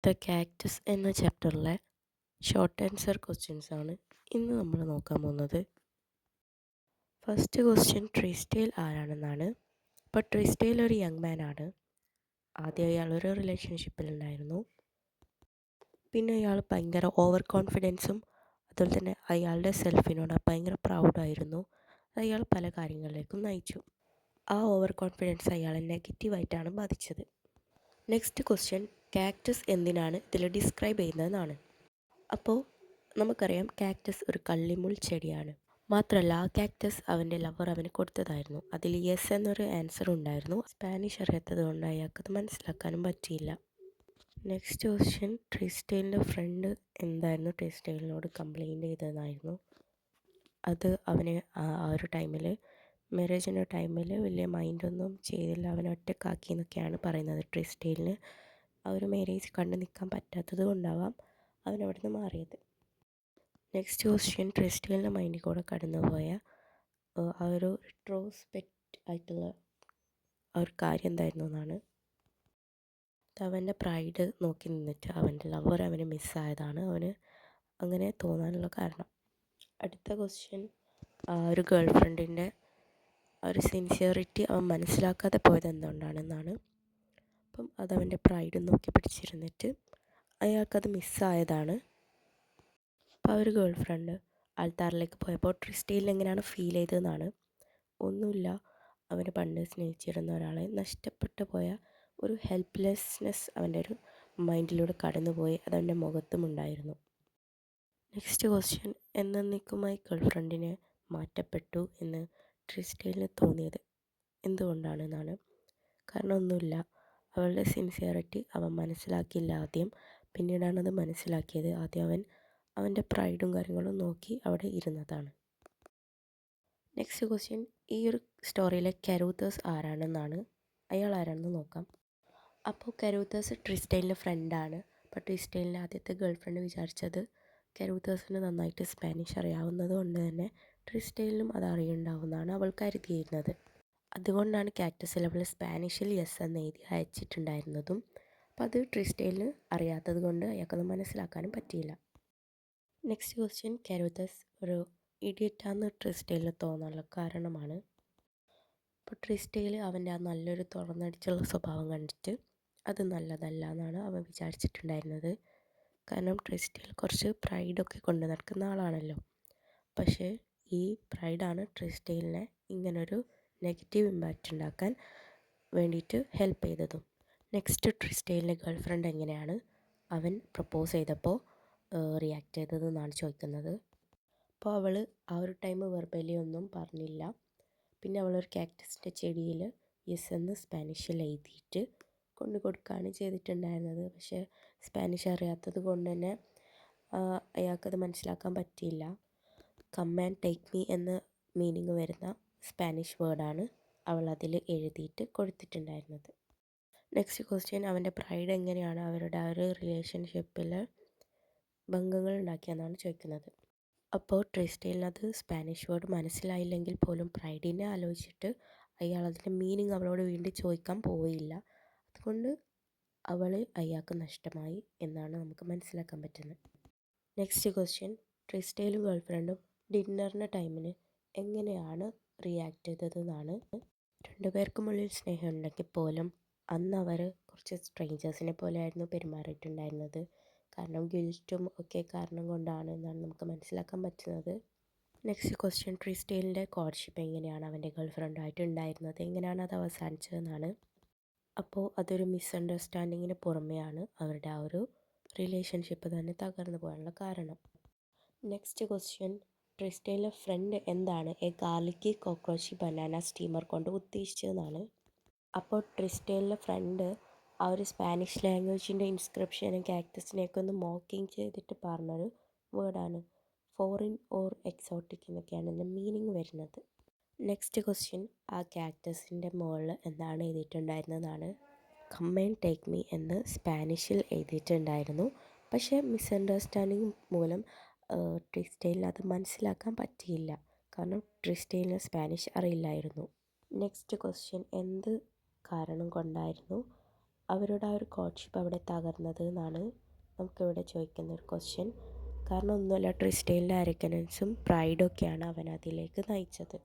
The cactus എന്ന ചാപ്റ്ററിലെ short answer questions ആണ് ഇന്ന് നമ്മൾ നോക്കാൻ പോകുന്നത്. ഫസ്റ്റ് ക്വസ്റ്റ്യൻ ട്രിസ്റ്റൈൽ ആരാണെന്നാണ്. അപ്പോൾ ട്രിസ്റ്റൈൽ ഒരു യങ് മാൻ ആണ്. ആദ്യം അയാൾ ഒരു റിലേഷൻഷിപ്പിലുണ്ടായിരുന്നു. പിന്നെ അയാൾ ഭയങ്കര ഓവർ കോൺഫിഡൻസും അതുപോലെ തന്നെ അയാളുടെ സെൽഫിനോട് ഭയങ്കര പ്രൗഡായിരുന്നു. അയാൾ പല കാര്യങ്ങളിലേക്കും നയിച്ചു. ആ ഓവർ കോൺഫിഡൻസ് അയാളെ നെഗറ്റീവായിട്ടാണ് ബാധിച്ചത്. നെക്സ്റ്റ് ക്വസ്റ്റ്യൻ കാക്ടസ് എന്തിനാണ് ഇതിൽ ഡിസ്ക്രൈബ് ചെയ്യുന്നതെന്നാണ്. അപ്പോൾ നമുക്കറിയാം കാക്ടസ് ഒരു കള്ളിമുൾ ചെടിയാണ്. മാത്രമല്ല ആ കാക്ടസ് അവൻ്റെ ലവർ അവന് കൊടുത്തതായിരുന്നു. അതിൽ യെസ് എന്നൊരു ആൻസർ ഉണ്ടായിരുന്നു. സ്പാനിഷ് അറിയാത്തത് കൊണ്ട് അയാൾക്കത് മനസ്സിലാക്കാനും പറ്റിയില്ല. നെക്സ്റ്റ് ക്വസ്റ്റ്യൻ ട്രിസ്റ്റൈലിൻ്റെ ഫ്രണ്ട് എന്തായിരുന്നു ട്രിസ്റ്റൈലിനോട് കംപ്ലൈൻറ്റ് ചെയ്തതെന്നായിരുന്നു. അത് അവന് ആ ഒരു ടൈമിൽ മാരേജിൻ്റെ ടൈമിൽ വലിയ മൈൻഡൊന്നും ചെയ്തില്ല, അവനെ ഒറ്റക്കാക്കി എന്നൊക്കെയാണ് പറയുന്നത്. ട്രിസ്റ്റൈലിന് ആ ഒരു മാരേജ് കണ്ടു നിൽക്കാൻ പറ്റാത്തത് കൊണ്ടാവാം അവൻ അവിടെ നിന്ന് മാറിയത്. നെക്സ്റ്റ് ക്വസ്റ്റ്യൻ ട്രിസ്റ്റൈലിൻ്റെ മൈൻഡിൽ കൂടെ കടന്നുപോയ ആ ഒരു റിട്രോസ്പെക്റ്റ് ആയിട്ടുള്ള ആ ഒരു കാര്യം എന്തായിരുന്നു എന്നാണ്. അവൻ്റെ പ്രൈഡ് നോക്കി നിന്നിട്ട് അവൻ്റെ ലവർ അവന് മിസ്സായതാണ് അവന് അങ്ങനെ തോന്നാനുള്ള കാരണം. അടുത്ത ക്വസ്റ്റ്യൻ ഒരു ഗേൾ ഫ്രണ്ടിൻ്റെ ഒരു സിൻസിയറിറ്റി അവൻ മനസ്സിലാക്കാതെ പോയത് എന്തുകൊണ്ടാണെന്നാണ്. അപ്പം അതവൻ്റെ പ്രൈഡ് നോക്കി പിടിച്ചിരുന്നിട്ട് അയാൾക്കത് മിസ്സായതാണ്. അപ്പോൾ ആ ഒരു ഗേൾ ഫ്രണ്ട് ആൾത്താറിലേക്ക് പോയപ്പോൾ ട്രിസ്റ്റൈലിൽ എങ്ങനെയാണ് ഫീൽ ചെയ്തതെന്നാണ്. ഒന്നുമില്ല, അവന് പണ്ട് സ്നേഹിച്ചിരുന്ന ഒരാളെ നഷ്ടപ്പെട്ടു പോയ ഒരു ഹെൽപ്ലെസ്നെസ് അവൻ്റെ ഒരു മൈൻഡിലൂടെ കടന്നുപോയി, അതവൻ്റെ മുഖത്തും ഉണ്ടായിരുന്നു. നെക്സ്റ്റ് ക്വസ്റ്റ്യൻ എന്നേക്കുമായി ഗേൾ ഫ്രണ്ടിനെ മാറ്റപ്പെട്ടു എന്ന് ട്രിസ്റ്റൈലിന് തോന്നിയത് എന്തുകൊണ്ടാണെന്നാണ്. കാരണം ഒന്നുമില്ല, അവളുടെ സിൻസിയറിറ്റി അവൻ മനസ്സിലാക്കിയില്ല ആദ്യം. പിന്നീടാണ് അത് മനസ്സിലാക്കിയത്. ആദ്യം അവൻ്റെ പ്രൈഡും കാര്യങ്ങളും നോക്കി അവിടെ ഇരുന്നതാണ്. നെക്സ്റ്റ് ക്വസ്റ്റ്യൻ ഈ ഒരു സ്റ്റോറിയിലെ കരൂത്തസ് ആരാണെന്നാണ്. അയാൾ ആരാണെന്ന് നോക്കാം. അപ്പോൾ കരൂത്തസ് ട്രിസ്റ്റൈലിൻ്റെ ഫ്രണ്ടാണ്. അപ്പോൾ ട്രിസ്റ്റൈലിൻ്റെ ആദ്യത്തെ ഗേൾ ഫ്രണ്ട് വിചാരിച്ചത് കരൂത്തസിന് നന്നായിട്ട് സ്പാനിഷ് അറിയാവുന്നത് കൊണ്ട് തന്നെ ട്രിസ്റ്റൈലിനും അത് അറിയുണ്ടാവുമെന്നാണ് അവൾ കരുതിയിരുന്നത്. അതുകൊണ്ടാണ് കാക്ടസിൽ അവൾ സ്പാനിഷിൽ യെസ് എന്ന് എഴുതി അയച്ചിട്ടുണ്ടായിരുന്നതും. അപ്പോൾ അത് ട്രിസ്റ്റൈലിന് അറിയാത്തത് കൊണ്ട് അയാൾക്കത് മനസ്സിലാക്കാനും പറ്റിയില്ല. നെക്സ്റ്റ് ക്വസ്റ്റ്യൻ കരൂത്തസ് ഒരു ഇഡിയറ്റാന്ന് ട്രിസ്റ്റൈലിന് തോന്നാനുള്ള കാരണമാണ്. അപ്പോൾ ട്രിസ്റ്റൈൽ അവൻ്റെ ആ നല്ലൊരു തുറന്നടിച്ചുള്ള സ്വഭാവം കണ്ടിട്ട് അത് നല്ലതല്ല എന്നാണ് അവൻ വിചാരിച്ചിട്ടുണ്ടായിരുന്നത്. കാരണം ട്രിസ്റ്റൈൽ കുറച്ച് പ്രൈഡൊക്കെ കൊണ്ട് നടക്കുന്ന ആളാണല്ലോ. പക്ഷേ ഈ പ്രൈഡാണ് ട്രിസ്റ്റൈലിനെ ഇങ്ങനൊരു നെഗറ്റീവ് ഇമ്പാക്റ്റ് ഉണ്ടാക്കാൻ വേണ്ടിയിട്ട് ഹെൽപ്പ് ചെയ്തതും. നെക്സ്റ്റ് ട്രിസ്റ്റൈലിൻ്റെ ഗേൾ ഫ്രണ്ട് എങ്ങനെയാണ് അവൻ പ്രപ്പോസ് ചെയ്തപ്പോൾ റിയാക്ട് ചെയ്തതെന്നാണ് ചോദിക്കുന്നത്. അപ്പോൾ അവൾ ആ ഒരു ടൈം വെർബലി ഒന്നും പറഞ്ഞില്ല. പിന്നെ അവളൊരു കാക്ടസിൻ്റെ ചെടിയിൽ യെസ് എന്ന് സ്പാനിഷിൽ എഴുതിയിട്ട് കൊണ്ടു കൊടുക്കുകയാണ് ചെയ്തിട്ടുണ്ടായിരുന്നത്. പക്ഷേ സ്പാനിഷ് അറിയാത്തത് കൊണ്ട് തന്നെ അയാൾക്കത് മനസ്സിലാക്കാൻ പറ്റിയില്ല. കം ആൻഡ് ടേക്ക് മീ എന്ന മീനിങ് വരുന്ന സ്പാനിഷ് വേർഡാണ് അവൾ അതിൽ എഴുതിയിട്ട് കൊടുത്തിട്ടുണ്ടായിരുന്നത്. നെക്സ്റ്റ് ക്വസ്റ്റ്യൻ അവൻ്റെ പ്രൈഡ് എങ്ങനെയാണ് അവരുടെ ആ ഒരു റിലേഷൻഷിപ്പിൽ ഭംഗങ്ങൾ ഉണ്ടാക്കിയെന്നാണ് ചോദിക്കുന്നത്. അപ്പോൾ ട്രിസ്റ്റൈലിനത് സ്പാനിഷ് വേർഡ് മനസ്സിലായില്ലെങ്കിൽ പോലും പ്രൈഡിനെ ആലോചിച്ചിട്ട് അയാൾ അതിൻ്റെ മീനിങ് അവളോട് വീണ്ടും ചോദിക്കാൻ പോയില്ല. അതുകൊണ്ട് അയാൾക്ക് നഷ്ടമായി എന്നാണ് നമുക്ക് മനസ്സിലാക്കാൻ പറ്റുന്നത്. നെക്സ്റ്റ് ക്വസ്റ്റ്യൻ ട്രിസ്റ്റൈലും ഗേൾ ഫ്രണ്ടും ഡിന്നറിൻ്റെ ടൈമിന് എങ്ങനെയാണ് റിയാക്ട് ചെയ്തതെന്നാണ്. രണ്ടുപേർക്കുമുള്ളിൽ സ്നേഹം ഉണ്ടെങ്കിൽ പോലും അന്ന് അവർ കുറച്ച് സ്ട്രേഞ്ചേഴ്സിനെ പോലെയായിരുന്നു പെരുമാറിയിട്ടുണ്ടായിരുന്നത്. കാരണം ഗിൽറ്റും ഒക്കെ കാരണം കൊണ്ടാണ് എന്നാണ് നമുക്ക് മനസ്സിലാക്കാൻ പറ്റുന്നത്. നെക്സ്റ്റ് ക്വസ്റ്റ്യൻ ട്രിസ്റ്റൈലിൻ്റെ കോഡ്ഷിപ്പ് എങ്ങനെയാണ് അവൻ്റെ ഗേൾ ഫ്രണ്ടായിട്ട് ഉണ്ടായിരുന്നത്, എങ്ങനെയാണ് അത് അവസാനിച്ചതെന്നാണ്. അപ്പോൾ അതൊരു മിസ്അണ്ടർസ്റ്റാൻഡിങ്ങിന് പുറമെയാണ് അവരുടെ ആ ഒരു റിലേഷൻഷിപ്പ് തന്നെ തകർന്നു പോകാനുള്ള കാരണം. നെക്സ്റ്റ് ക്വസ്റ്റ്യൻ ട്രിസ്റ്റൈലിൻ്റെ ഫ്രണ്ട് എന്താണ് എ ഗാർലിക്കി കോക്രോച്ചി ബനാന സ്റ്റീമർ കൊണ്ട് ഉദ്ദേശിച്ചതെന്നാണ്. അപ്പോൾ ട്രിസ്റ്റൈലിൻ്റെ ഫ്രണ്ട് ആ ഒരു സ്പാനിഷ് ലാംഗ്വേജിൻ്റെ ഇൻസ്ക്രിപ്ഷനും കാക്ടസിനെയൊക്കെ ഒന്ന് മോക്കിങ് ചെയ്തിട്ട് പറഞ്ഞൊരു വേർഡാണ്. ഫോറിൻ ഓർ എക്സോട്ടിക് എന്നൊക്കെയാണ് ഇതിൻ്റെ മീനിങ് വരുന്നത്. നെക്സ്റ്റ് ക്വസ്റ്റ്യൻ ആ കാക്ടസിൻ്റെ മുകളിൽ എന്താണ് എഴുതിയിട്ടുണ്ടായിരുന്നതെന്നാണ്. കം ആൻഡ് ടേക്ക് മീ എന്ന് സ്പാനിഷിൽ എഴുതിയിട്ടുണ്ടായിരുന്നു. പക്ഷേ മിസ്അണ്ടർസ്റ്റാൻഡിങ് മൂലം ട്രിസ്റ്റൈലിന് അത് മനസ്സിലാക്കാൻ പറ്റിയില്ല. കാരണം ട്രിസ്റ്റൈലിന് സ്പാനിഷ് അറിയില്ലായിരുന്നു. നെക്സ്റ്റ് ക്വസ്റ്റ്യൻ എന്ത് കാരണം കൊണ്ടായിരുന്നു അവരുടെ ആ ഒരു കോഡ്ഷിപ്പ് അവിടെ തകർന്നത് എന്നാണ് നമുക്കിവിടെ ചോദിക്കുന്ന ഒരു ക്വസ്റ്റ്യൻ. കാരണം ഒന്നുമല്ല, ട്രിസ്റ്റൈലിൻ്റെ അരഗനൻസും പ്രൈഡൊക്കെയാണ് അവനതിലേക്ക് നയിച്ചത്.